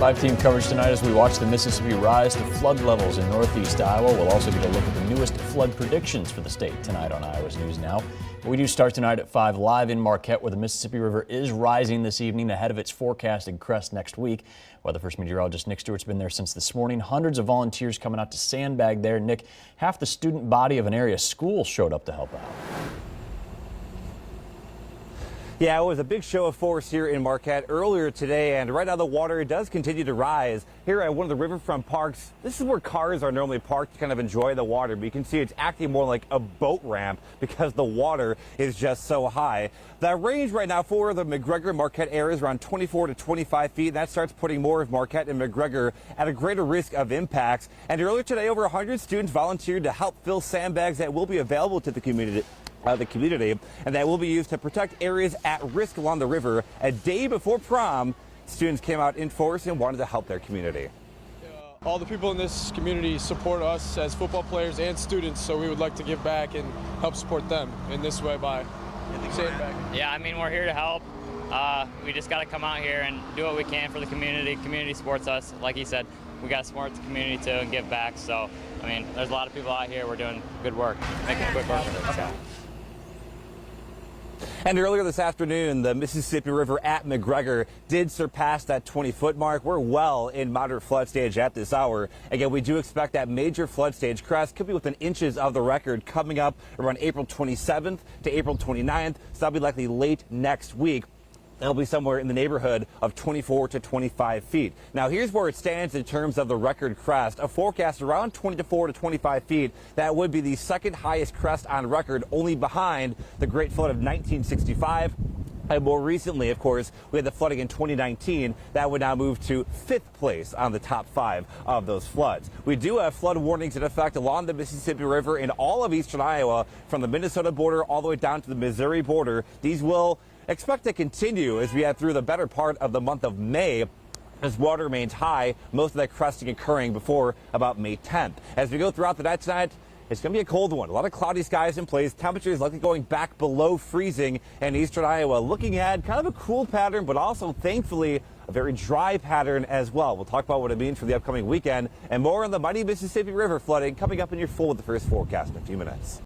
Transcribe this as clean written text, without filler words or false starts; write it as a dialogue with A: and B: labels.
A: Live team coverage tonight as we watch the Mississippi rise to flood levels in northeast Iowa. We'll also get a look at the newest flood predictions for the state tonight on Iowa's News Now. We do start tonight at 5 live in Marquette, where the Mississippi River is rising this evening ahead of its forecasted crest next week. Weather First meteorologist Nick Stewart's been there since this morning. Hundreds of volunteers coming out to sandbag there. Nick, half the student body of an area school showed up to help out.
B: Yeah, it was a big show of force here in Marquette earlier today, and right now the water does continue to rise. Here at one of the riverfront parks, this is where cars are normally parked to kind of enjoy the water, but you can see it's acting more like a boat ramp because the water is just so high. The range right now for the McGregor and Marquette area is around 24 to 25 feet. That starts putting more of Marquette and McGregor at a greater risk of impacts. And earlier today, over 100 students volunteered to help fill sandbags that will be available to the community. And that will be used to protect areas at risk along the river. A day before prom, students came out in force and wanted to help their community.
C: All the people in this community support us as football players and students, so we would like to give back and help support them in this way by sandbagging.
D: Yeah, I mean, we're here to help. We just got to come out here and do what we can for the community. Community supports us. Like he said, we got to support the community too and give back. So, I mean, there's a lot of people out here. We're doing good work, making a quick work of it. So.
B: And earlier this afternoon, the Mississippi River at McGregor did surpass that 20-foot mark. We're well in moderate flood stage at this hour. Again, we do expect that major flood stage crest could be within inches of the record coming up around April 27th to April 29th. So that'll be likely late next week. That'll be somewhere in the neighborhood of 24 to 25 feet. Now, here's where it stands in terms of the record crest. A forecast around 24 to 25 feet. That would be the second highest crest on record, only behind the Great Flood of 1965. And more recently, of course, we had the flooding in 2019. That would now move to 5th place on the top 5 of those floods. We do have flood warnings in effect along the Mississippi River in all of eastern Iowa, from the Minnesota border all the way down to the Missouri border. These will expect to continue as we head through the better part of the month of May, as water remains high, most of that cresting occurring before about May 10th. As we go throughout the night tonight, it's going to be a cold one. A lot of cloudy skies in place. Temperatures likely going back below freezing in eastern Iowa. Looking at kind of a cool pattern, but also, thankfully, a very dry pattern as well. We'll talk about what it means for the upcoming weekend and more on the mighty Mississippi River flooding coming up in your full with the first forecast in a few minutes.